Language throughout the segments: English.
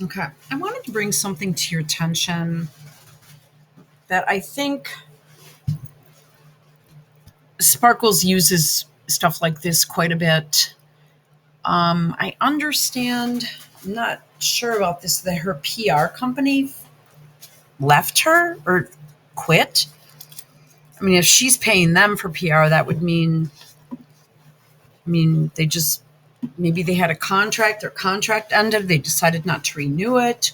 Okay. I wanted to bring something to your attention that I think Sparkles uses stuff like this quite a bit. I understand, I'm not sure about this, that her PR company left her or quit. I mean, if she's paying them for PR, that would mean, they just, maybe they had a contract, their contract ended, they decided not to renew it,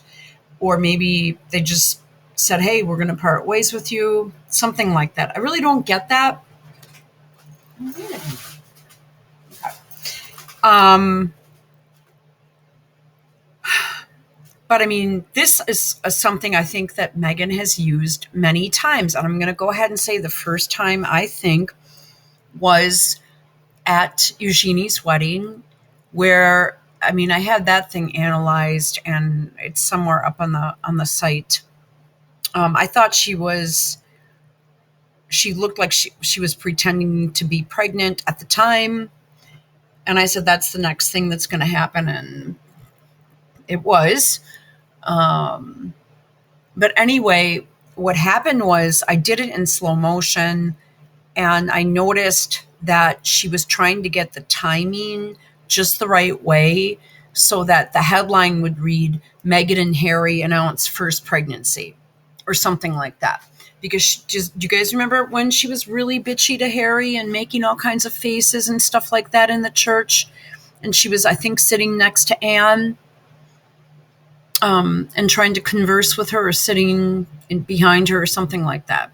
or maybe they just said, hey, we're going to part ways with you, something like that. I really don't get that. Um, but I mean, this is something I think that Megan has used many times. And I'm going to go ahead and say the first time I think was at Eugenie's wedding, where I mean, I had that thing analyzed and it's somewhere up on the site. I thought she looked like she was pretending to be pregnant at the time. And I said, that's the next thing that's going to happen. And it was. Um, but anyway, what happened was I did it in slow motion and I noticed that she was trying to get the timing just the right way so that the headline would read Meghan and Harry announce first pregnancy or something like that. Because do you guys remember when she was really bitchy to Harry and making all kinds of faces and stuff like that in the church? And she was, I think, sitting next to Anne, and trying to converse with her or sitting behind her or something like that.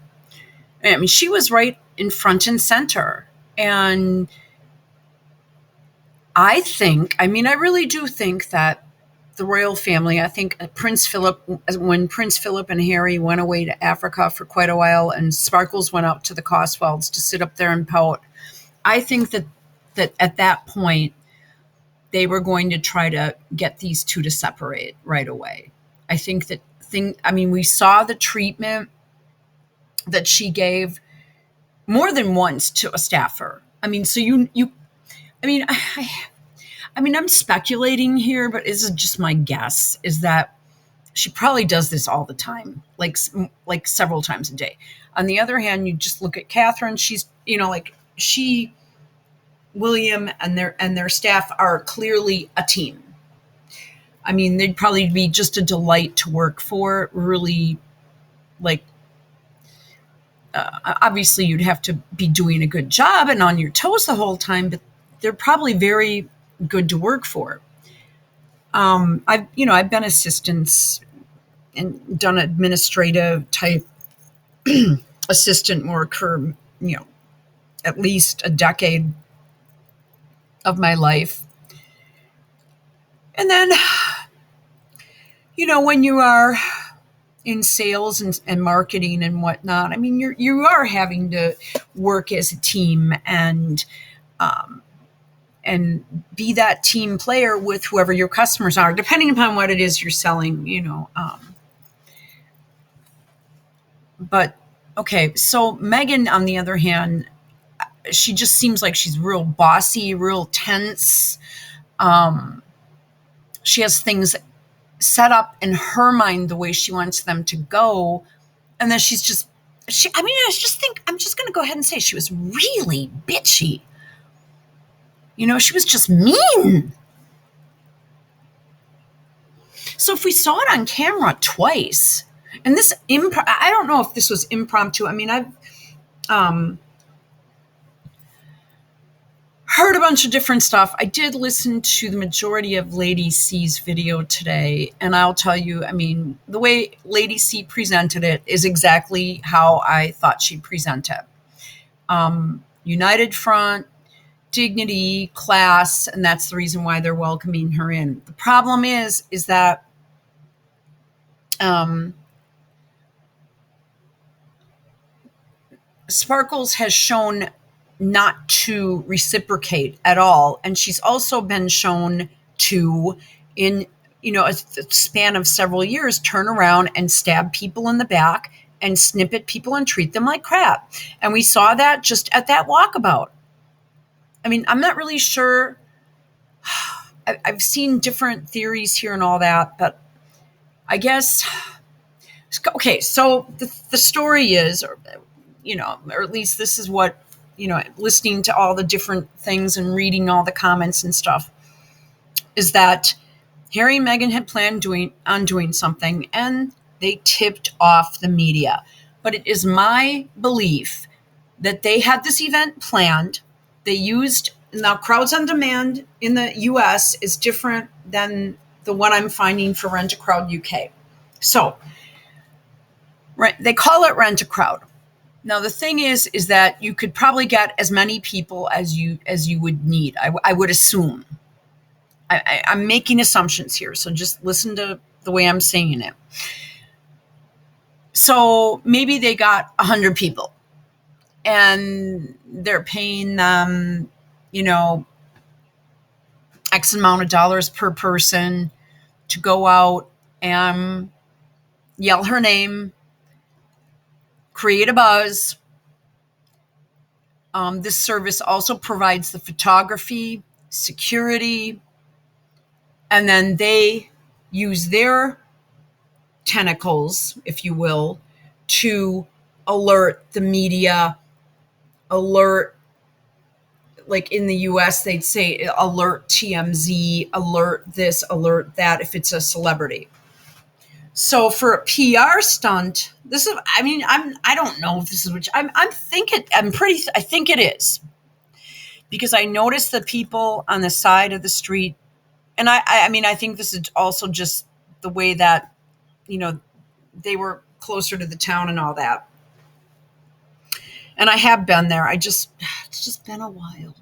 I mean, she was right in front and center. And I mean, I really do think that the royal family, I think Prince Philip, when Prince Philip and Harry went away to Africa for quite a while and Sparkles went out to the Cotswolds to sit up there and pout, I think that at that point, they were going to try to get these two to separate right away. I think I mean, we saw the treatment that she gave more than once to a staffer. I mean, so I mean, I mean, I'm speculating here, but this is just my guess, is that she probably does this all the time, like several times a day. On the other hand, you just look at Catherine. She's, like she, William, and their staff are clearly a team. I mean, they'd probably be just a delight to work for. Really, like, obviously, you'd have to be doing a good job and on your toes the whole time, but they're probably very good to work for. I've been assistants and done administrative type assistant work for, at least a decade of my life. And then, when you are in sales and marketing and whatnot, I mean, you are having to work as a team and be that team player with whoever your customers are, depending upon what it is you're selling. But okay, so Megan, on the other hand, she just seems like she's real bossy, real tense. Um, she has things set up in her mind the way she wants them to go, and then I mean, I just think I'm just going to go ahead and say she was really bitchy. She was just mean. So if we saw it on camera twice, and I don't know if this was impromptu. I mean, I've heard a bunch of different stuff. I did listen to the majority of Lady C's video today, and I'll tell you, I mean, the way Lady C presented it is exactly how I thought she'd present it. United front, dignity, class, and that's the reason why they're welcoming her in. The problem is that Sparkles has shown not to reciprocate at all, and she's also been shown to, in a span of several years, turn around and stab people in the back and snip at people and treat them like crap. And we saw that just at that walkabout. I mean, I'm not really sure. I've seen different theories here and all that, but I guess, okay, so the story is, or at least this is what, listening to all the different things and reading all the comments and stuff, is that Harry and Meghan had planned on doing something, and they tipped off the media. But it is my belief that they had this event planned. They used, now Crowds on Demand in the US is different than the one I'm finding for Rent a Crowd UK. So, right, they call it Rent a Crowd. Now the thing is that you could probably get as many people as you would need. I would assume. I'm making assumptions here, so just listen to the way I'm saying it. So maybe they got 100 people, and they're paying them, X amount of dollars per person to go out and yell her name, create a buzz. This service also provides the photography, security, and then they use their tentacles, if you will, to alert the media, like in the US, they'd say alert TMZ, alert this, alert that, if it's a celebrity. So for a PR stunt, I don't know if this is which I think it is, because I noticed the people on the side of the street, and I think this is also just the way that, they were closer to the town and all that. And I have been there. It's just been a while.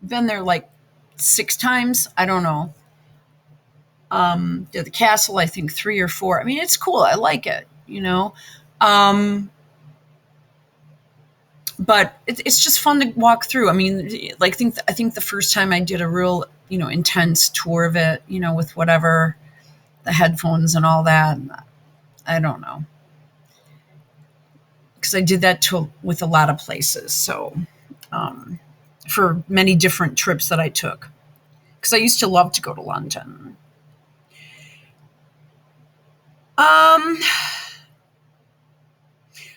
I've been there like 6 times. I don't know. The castle, I think 3 or 4. It's cool. I like it, but it's just fun to walk through. I think the first time I did a real, intense tour of it, with whatever, the headphones and all that. I don't know, because I did that with a lot of places. So, for many different trips that I took, because I used to love to go to London.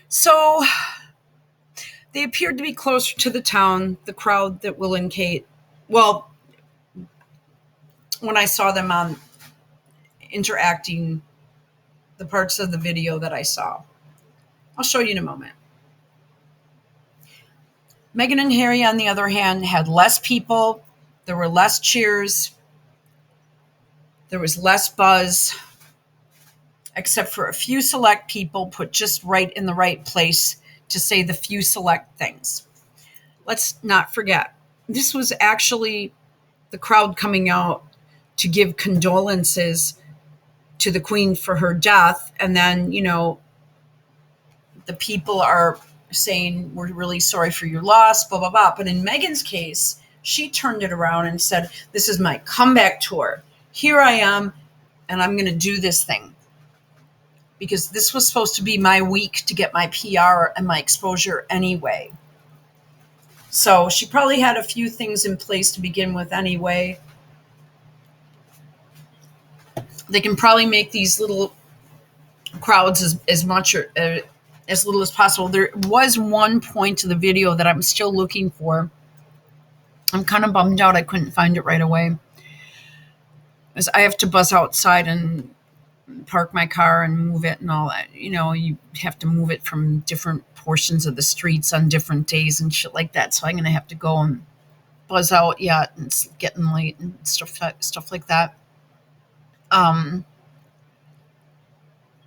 So they appeared to be closer to the town, the crowd that Will and Kate, well, when I saw them on interacting, the parts of the video that I saw. I'll show you in a moment. Meghan and Harry, on the other hand, had less people. There were less cheers. There was less buzz, except for a few select people put just right in the right place to say the few select things. Let's not forget, this was actually the crowd coming out to give condolences to the Queen for her death. And then, the people are saying, we're really sorry for your loss, blah, blah, blah. But in Meghan's case, she turned it around and said, this is my comeback tour. Here I am, and I'm going to do this thing. Because this was supposed to be my week to get my PR and my exposure anyway. So she probably had a few things in place to begin with anyway. They can probably make these little crowds as much or as little as possible. There was one point to the video that I'm still looking for. I'm kind of bummed out I couldn't find it right away, as I have to buzz outside and park my car and move it and all that. You have to move it from different portions of the streets on different days and shit like that. So I'm going to have to go and buzz out yet. And it's getting late and stuff like that.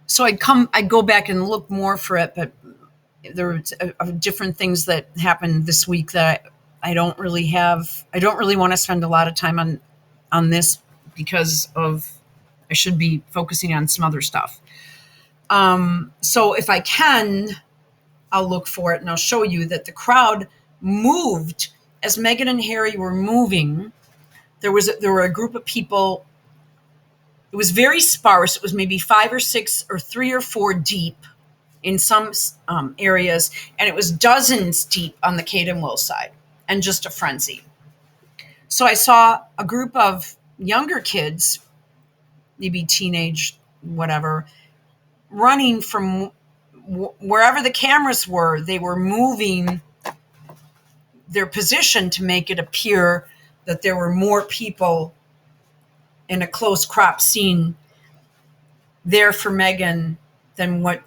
So I'd go back and look more for it, but there were different things that happened this week that I don't really want to spend a lot of time on this, because of, I should be focusing on some other stuff. So if I can, I'll look for it and I'll show you that the crowd moved as Meghan and Harry were moving. There were a group of people. It was very sparse. It was maybe 5 or 6 or 3 or 4 deep in some areas, and it was dozens deep on the Kate and Will side, and just a frenzy. So I saw a group of younger kids, maybe teenage whatever, running from wherever the cameras were. They were moving their position to make it appear that there were more people in a close crop scene there for Meghan than what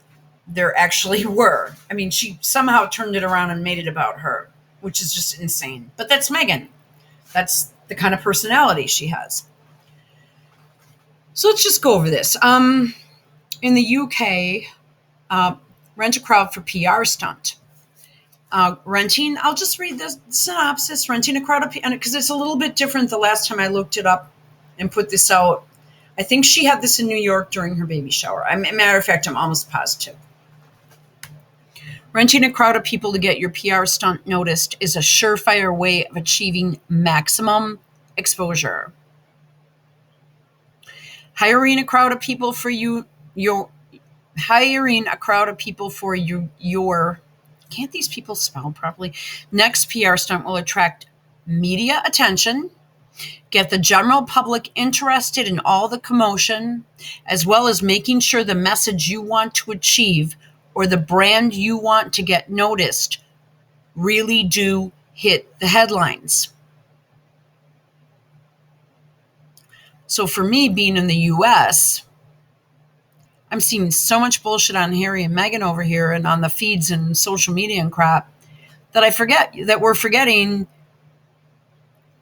there actually were. I mean, she somehow turned it around and made it about her, which is just insane. But that's Meghan. That's the kind of personality she has. So let's just go over this. In the UK, rent a crowd for PR stunt. Renting, I'll just read the synopsis. Renting a crowd of people, because it's a little bit different the last time I looked it up and put this out. I think she had this in New York during her baby shower. Matter of fact, I'm almost positive. Renting a crowd of people to get your PR stunt noticed is a surefire way of achieving maximum exposure. Hiring a crowd of people for your can't these people spell properly? Next PR stunt will attract media attention, get the general public interested in all the commotion, as well as making sure the message you want to achieve or the brand you want to get noticed really do hit the headlines. So for me, being in the US, I'm seeing so much bullshit on Harry and Meghan over here and on the feeds and social media and crap that I forget that we're forgetting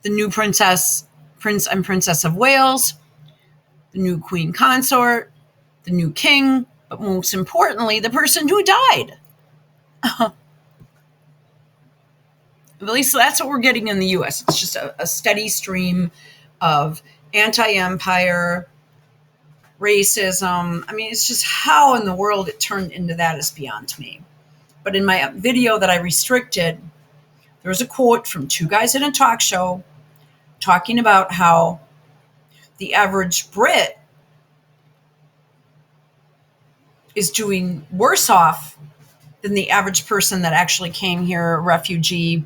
the new Prince and Princess of Wales, the new Queen Consort, the new King, but most importantly, the person who died. At least that's what we're getting in the US. It's just a steady stream of anti-empire, racism. I mean, it's just how in the world it turned into that is beyond me. But in my video that I restricted, there was a quote from two guys in a talk show talking about how the average Brit is doing worse off than the average person that actually came here, a refugee.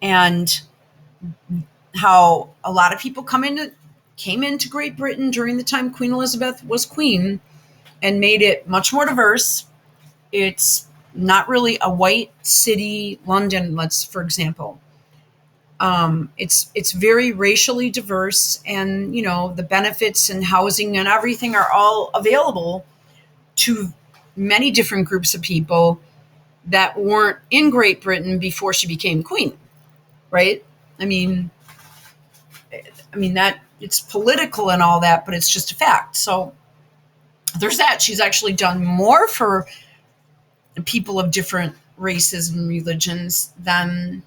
And how a lot of people came into Great Britain during the time Queen Elizabeth was queen and made it much more diverse. It's not really a white city, London, for example. It's very racially diverse, and the benefits and housing and everything are all available to many different groups of people that weren't in Great Britain before she became queen, right? I mean that it's political and all that, but it's just a fact. So there's that. She's actually done more for people of different races and religions than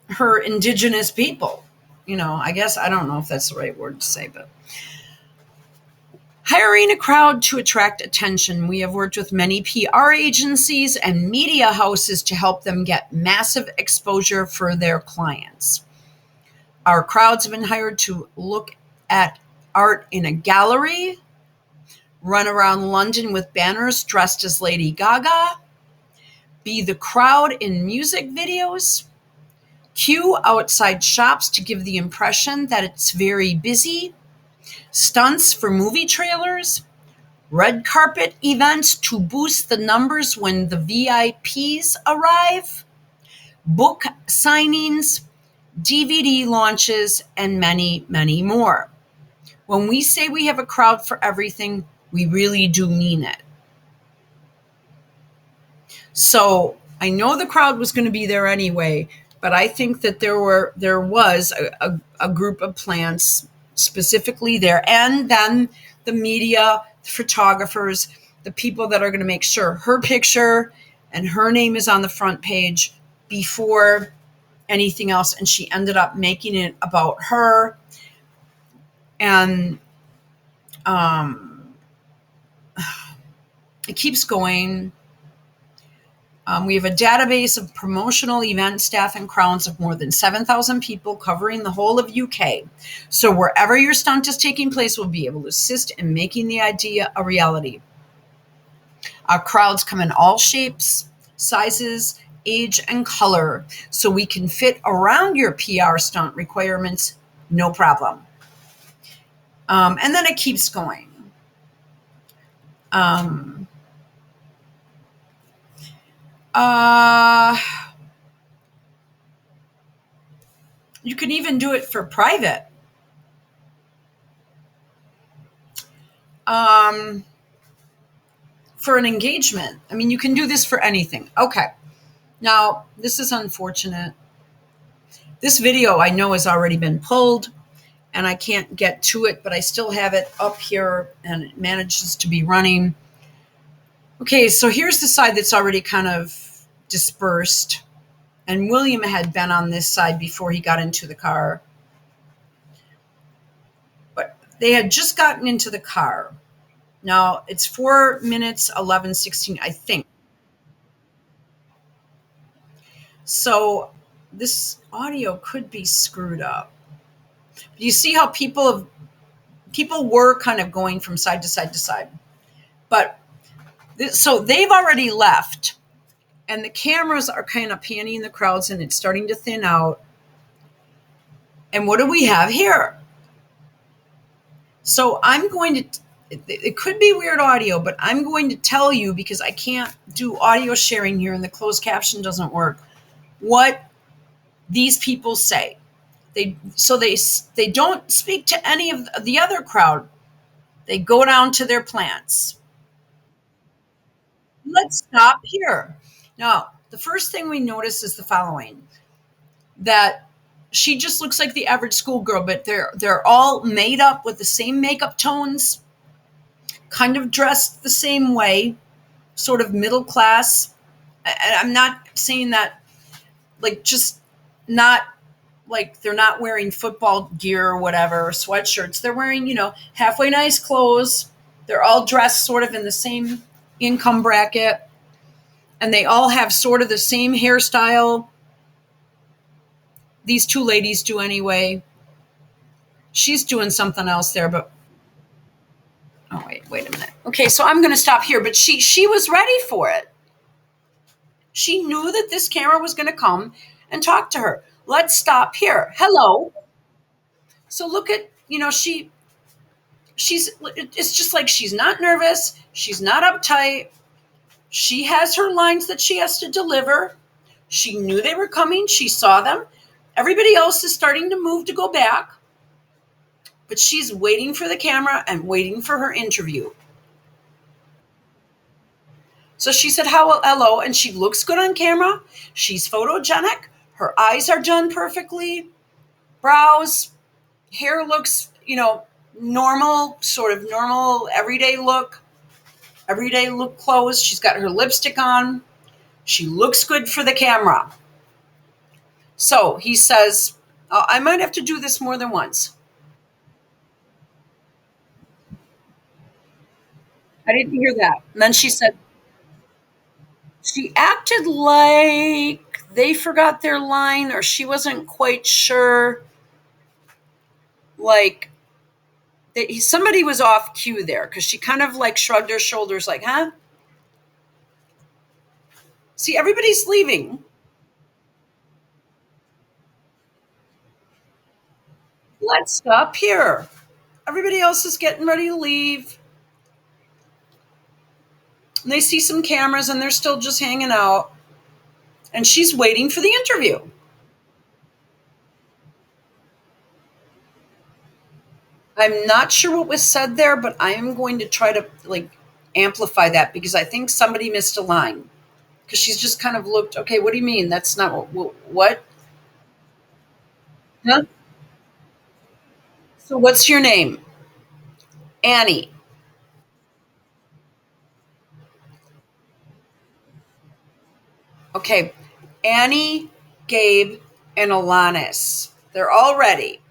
her indigenous people. I guess, I don't know if that's the right word to say, but hiring a crowd to attract attention. We have worked with many PR agencies and media houses to help them get massive exposure for their clients. Our crowds have been hired to look at art in a gallery, run around London with banners dressed as Lady Gaga, be the crowd in music videos, queue outside shops to give the impression that it's very busy, stunts for movie trailers, red carpet events to boost the numbers when the VIPs arrive, book signings, DVD launches, and many, many more. When we say we have a crowd for everything, we really do mean it. So I know the crowd was going to be there anyway, but I think that there was a group of plants specifically there, and then the media, the photographers, the people that are going to make sure her picture and her name is on the front page before anything else. And she ended up making it about her. And it keeps going. We have a database of promotional event staff and crowds of more than 7,000 people covering the whole of UK. So wherever your stunt is taking place, we'll be able to assist in making the idea a reality. Our crowds come in all shapes, sizes, age, and color, so we can fit around your PR stunt requirements No problem. And then it keeps going. Um, uh, you can even do it for private. Um, for an engagement. I mean, you can do this for anything. Okay. Now, this is unfortunate. This video I know has already been pulled and I can't get to it, but I still have it up here and it manages to be running. Okay, so here's the side that's already kind of dispersed. And William had been on this side before he got into the car. But they had just gotten into the car. Now, it's 4 minutes, 11:16, I think. So this audio could be screwed up. You see how people were kind of going from side to side to side. But so they've already left and the cameras are kind of panning the crowds and it's starting to thin out. And what do we have here? So I'm going to, it could be weird audio, but I'm going to tell you because I can't do audio sharing here and the closed caption doesn't work, what these people say. They don't speak to any of the other crowd. They go down to their plants. Let's stop here. Now, the first thing we notice is the following: that she just looks like the average schoolgirl, but they're all made up with the same makeup tones, kind of dressed the same way, sort of middle class. I'm not saying that like just not like they're not wearing football gear or whatever, or sweatshirts. They're wearing, halfway nice clothes. They're all dressed sort of in the same income bracket. And they all have sort of the same hairstyle. These two ladies do anyway. She's doing something else there, but oh wait a minute. Okay, so I'm gonna stop here. But she was ready for it. She knew that this camera was gonna come and talk to her. Let's stop here. Hello. So look at, it's just like she's not nervous, she's not uptight. She has her lines that she has to deliver. She knew they were coming, she saw them. Everybody else is starting to move to go back, but she's waiting for the camera and waiting for her interview. So she said, hello, and she looks good on camera. She's photogenic. Her eyes are done perfectly. Brows, hair looks, normal, sort of normal, everyday look clothes. She's got her lipstick on. She looks good for the camera. So he says, I might have to do this more than once. I didn't hear that. And then she said, she acted like they forgot their line or she wasn't quite sure. Like, somebody was off cue there because she kind of like shrugged her shoulders like, huh? See, everybody's leaving. Let's stop here. Everybody else is getting ready to leave. And they see some cameras and they're still just hanging out. And she's waiting for the interview. I'm not sure what was said there, but I am going to try to amplify that because I think somebody missed a line. Because she's just kind of looked, okay, what do you mean? That's not what? Huh? So what's your name? Annie. Okay. Annie, Gabe, and Alanis. They're all ready.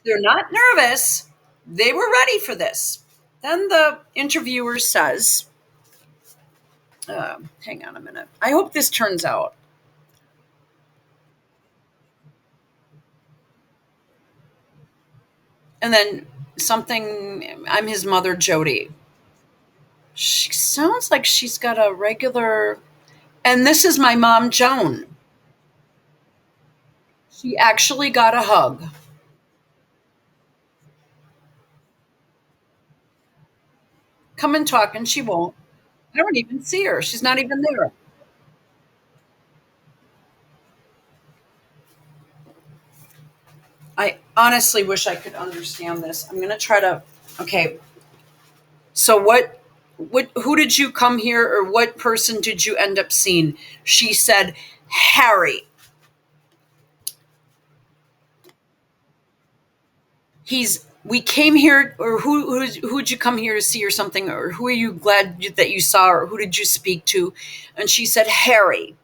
They're not nervous. They were ready for this. Then the interviewer says, hang on a minute. I hope this turns out. And then something, I'm his mother, Jody. She sounds like she's got a regular, and this is my mom, Joan. She actually got a hug. come and talk, and she won't. I don't even see her. She's not even there. I honestly wish I could understand this. I'm going to try to. Okay. So who did you come here, or what person did you end up seeing? She said, Harry. We came here, or who'd you come here to see or something, or who are you glad that you saw, or who did you speak to? And she said, Harry.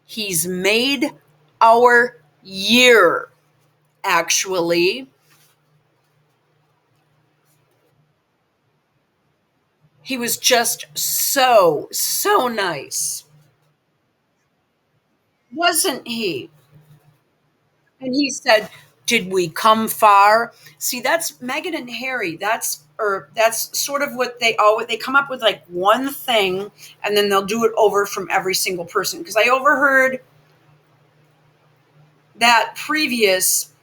He's made our year, actually. He was just so nice, wasn't he? And he said, did we come far? See, that's Meghan and Harry. That's sort of what they come up with, like one thing, and then they'll do it over from every single person. Because I overheard that previous,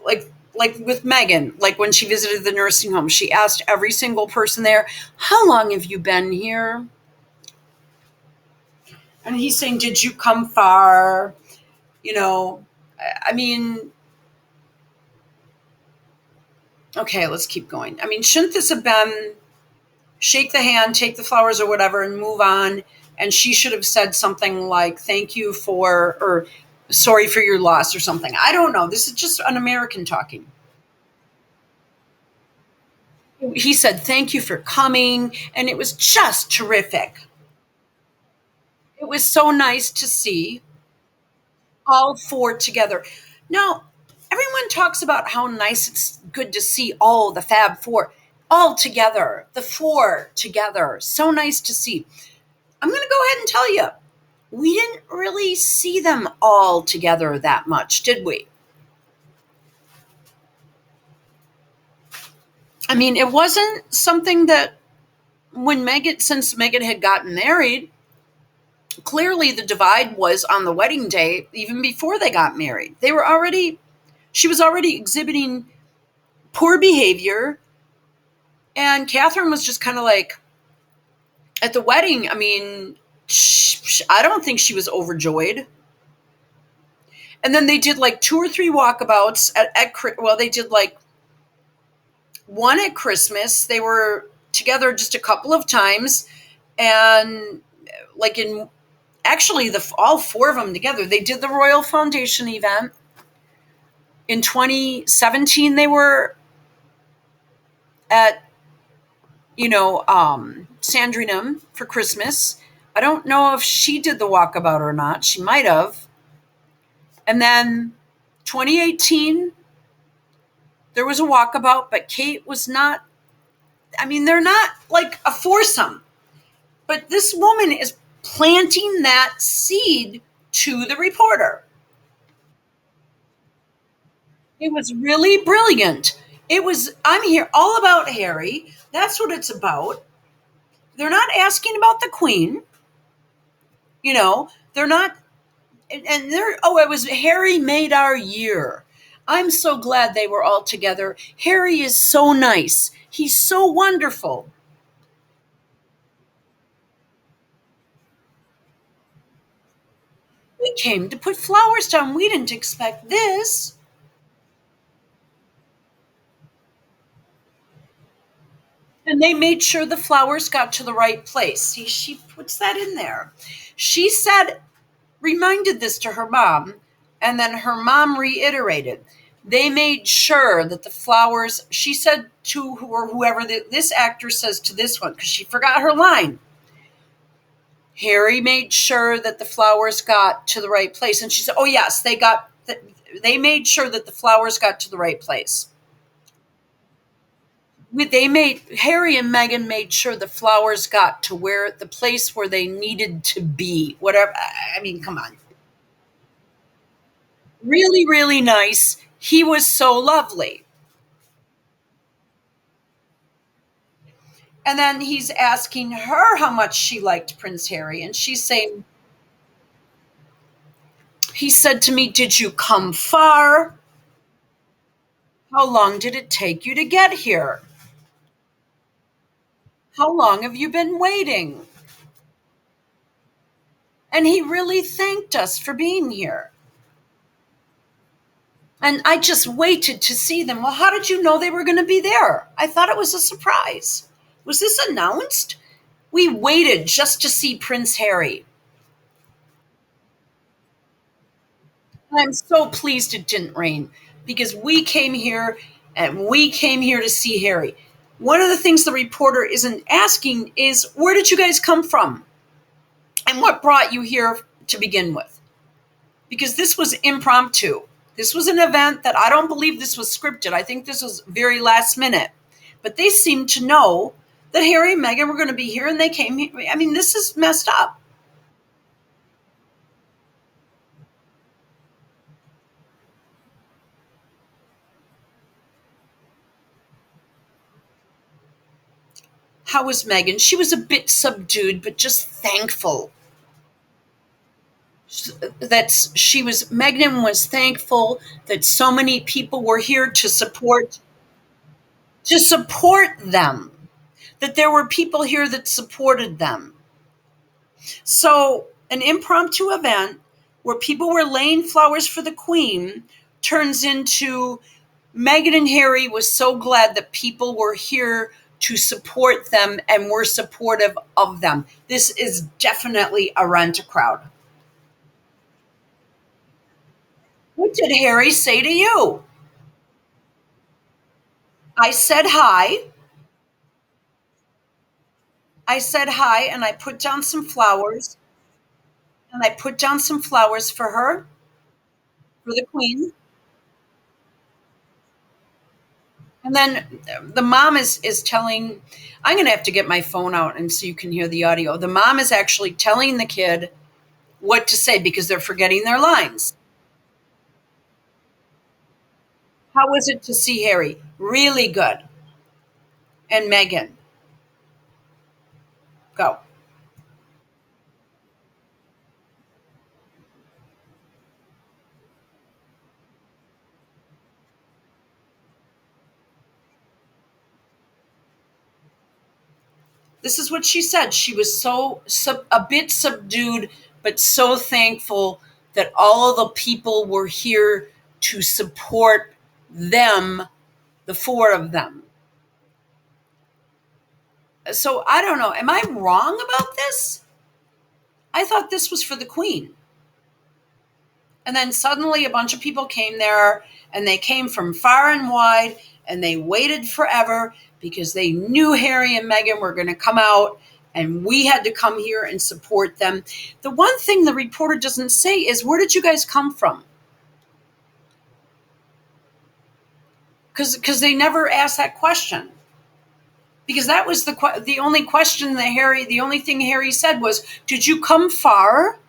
like with Megan, like when she visited the nursing home, she asked every single person there, how long have you been here? And he's saying, did you come far? You know, I mean, okay, let's keep going. I mean, shouldn't this have been shake the hand, take the flowers or whatever, and move on? And she should have said something like, thank you for, or sorry for your loss or something. I don't know. This is just an American talking. He said, thank you for coming. And it was just terrific. It was so nice to see all four together. Now, everyone talks about how nice it's good to see all the Fab Four all together, the four together. So nice to see. I'm going to go ahead and tell you, we didn't really see them all together that much, did we? I mean, it wasn't something that since Megan had gotten married, clearly the divide was on the wedding day, even before they got married. She was already exhibiting poor behavior, and Catherine was just kind of like, at the wedding, I mean, I don't think she was overjoyed. And then they did like two or three walkabouts well, they did like one at Christmas. They were together just a couple of times, and like in actually the all four of them together. They did the Royal Foundation event in 2017. They were at Sandringham for Christmas. I don't know if she did the walkabout or not. She might have. And then 2018, there was a walkabout, but Kate was not. I mean, they're not like a foursome, but this woman is planting that seed to the reporter. It was really brilliant. I'm here all about Harry. That's what it's about. They're not asking about the Queen. They're not, and it was Harry made our year. I'm so glad they were all together. Harry is so nice. He's so wonderful. We came to put flowers down. We didn't expect this. And they made sure the flowers got to the right place. See, she puts that in there. She reminded this to her mom, and then her mom reiterated. They made sure that the flowers, she said to whoever this actor says to this one, because she forgot her line. Harry made sure that the flowers got to the right place. And she said, oh, yes, they made sure that the flowers got to the right place. Harry and Meghan made sure the flowers got to the place where they needed to be. Whatever. I mean, come on. Really, really nice. He was so lovely. And then he's asking her how much she liked Prince Harry. And she's saying, he said to me, did you come far? How long did it take you to get here? How long have you been waiting? And he really thanked us for being here. And I just waited to see them. Well, how did you know they were going to be there? I thought it was a surprise. Was this announced? We waited just to see Prince Harry. And I'm so pleased it didn't rain because we came here to see Harry. One of the things the reporter isn't asking is, where did you guys come from? And what brought you here to begin with? Because this was impromptu. This was an event that I don't believe this was scripted. I think this was very last minute. But they seemed to know that Harry and Meghan were going to be here and they came here. I mean, this is messed up. How was Meghan? She was a bit subdued, but just thankful that Meghan was thankful that so many people were here to support them, that there were people here that supported them. So, an impromptu event where people were laying flowers for the Queen turns into Meghan and Harry was so glad that people were here to support them and were supportive of them. This is definitely a rent a crowd. What did Harry say to you? I said hi. I said hi and I put down some flowers and I put down some flowers for her, for the Queen. And then the mom is telling, I'm going to have to get my phone out and so you can hear the audio. The mom is actually telling the kid what to say because they're forgetting their lines. How was it to see Harry? Really good. And Meghan, go. This is what she said. She was a bit subdued, but so thankful that all the people were here to support them, the four of them. So I don't know. Am I wrong about this? I thought this was for the Queen. And then suddenly a bunch of people came there and they came from far and wide and they waited forever because they knew Harry and Meghan were going to come out and we had to come here and support them. The one thing the reporter doesn't say is, where did you guys come from? Because they never asked that question. Because that was the only question that the only thing Harry said was, did you come far?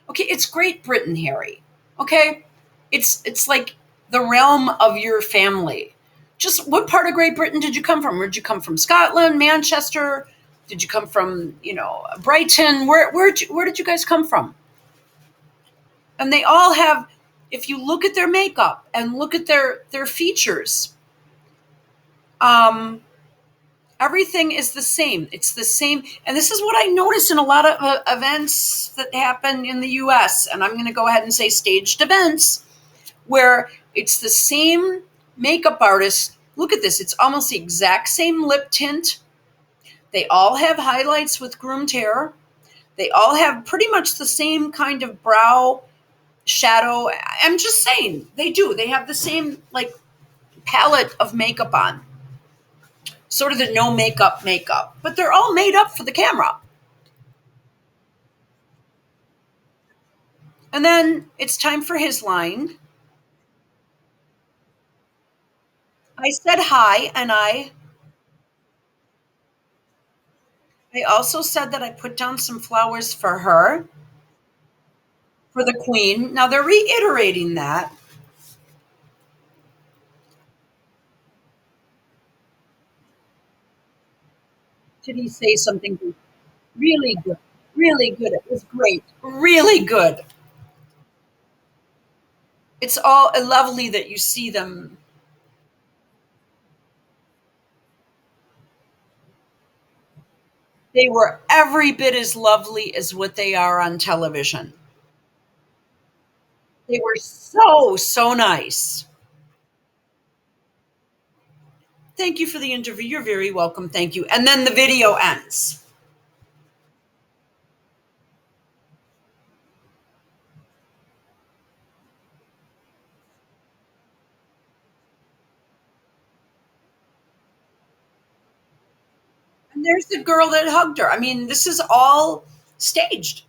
Okay, it's Great Britain, Harry. Okay, it's like the realm of your family. Just what part of Great Britain did you come from? Did you come from Scotland, Manchester? Did you come from Brighton? Where did you guys come from? And they all have. If you look at their makeup and look at their features, um, everything is the same. It's the same. And this is what I notice in a lot of events that happen in the US. And I'm going to go ahead and say staged events where it's the same makeup artist. Look at this. It's almost the exact same lip tint. They all have highlights with groomed hair. They all have pretty much the same kind of brow shadow. I'm just saying they do. They have the same like palette of makeup on, sort of the no makeup, but they're all made up for the camera. And then it's time for his line. I said hi, and I also said that I put down some flowers for her, for the Queen. Now they're reiterating that. Did he say something really good? Really good. It was great. Really good. It's all lovely that you see them. They were every bit as lovely as what they are on television. They were so, so nice. Thank you for the interview. You're very welcome. Thank you. And then the video ends. And there's the girl that hugged her. I mean, this is all staged.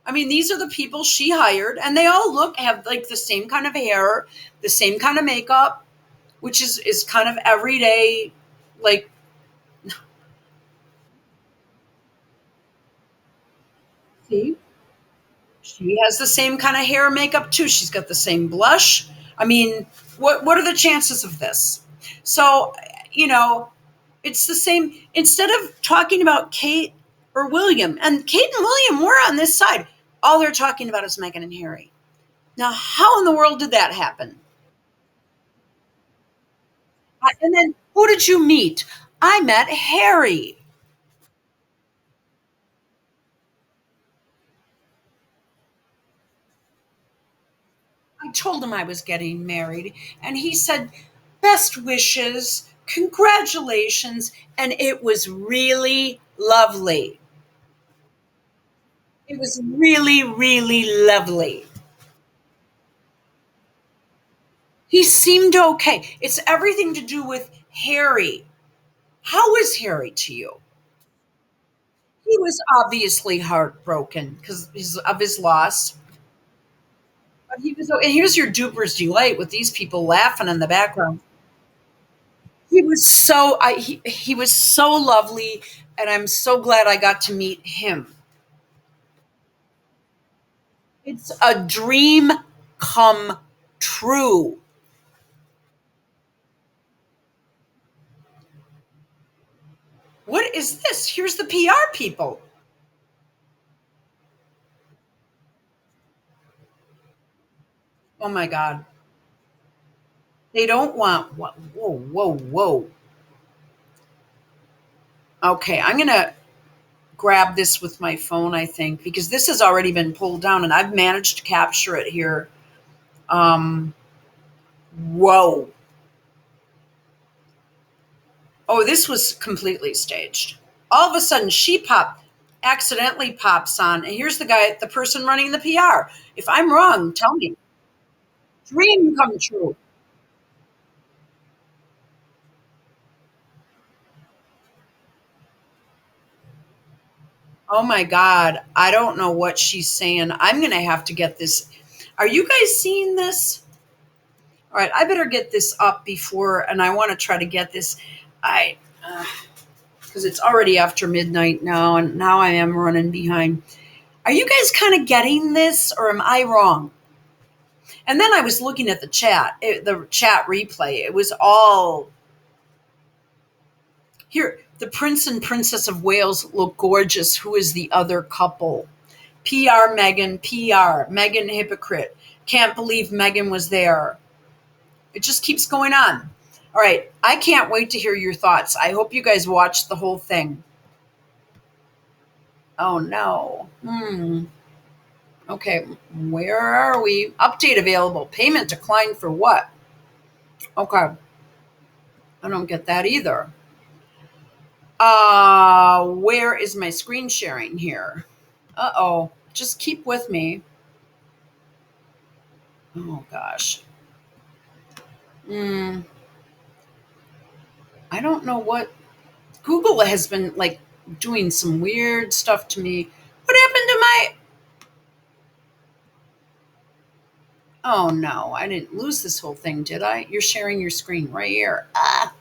I mean, these are the people she hired, and they all have like the same kind of hair, the same kind of makeup, which is kind of everyday. Like, see, she has the same kind of hair and makeup too. She's got the same blush. I mean, what are the chances of this? So, you know, it's the same. Instead of talking about Kate or William, and Kate and William were on this side, all they're talking about is Meghan and Harry. Now, how in the world did that happen? And then who did you meet? I met Harry. I told him I was getting married, and he said, "Best wishes, congratulations," and it was really lovely. It was really, really lovely. He seemed okay. It's everything to do with Harry. How is Harry to you? He was obviously heartbroken because of his loss. But he was, and here's your duper's delight with these people laughing in the background. He was he was so lovely, and I'm so glad I got to meet him. It's a dream come true. What is this? Here's the PR people. Oh my god. They don't want what? Whoa, whoa, whoa. Okay, I'm going to grab this with my phone, I think, because this has already been pulled down and I've managed to capture it here. Um, whoa. Oh, this was completely staged. All of a sudden, accidentally pops on, and here's the person running the PR. If I'm wrong, tell me. Dream come true. Oh my God. I don't know what she's saying. I'm going to have to get this. Are you guys seeing this? All right, I better get this up before, and I want to try to get this. I, because it's already after midnight now, and now I am running behind. Are you guys kind of getting this, or am I wrong? And then I was looking at the chat replay. It was all here. The Prince and Princess of Wales look gorgeous. Who is the other couple? PR Megan, PR Megan hypocrite. Can't believe Megan was there. It just keeps going on. All right, I can't wait to hear your thoughts. I hope you guys watched the whole thing. Oh no. Okay, where are we? Update available. Payment declined for what? Okay, I don't get that either. Where is my screen sharing here? Uh-oh. Just keep with me. Oh gosh. Mm, I don't know what Google has been like doing some weird stuff to me. What happened to my Oh no, I didn't lose this whole thing, did I? You're sharing your screen right here. Ah.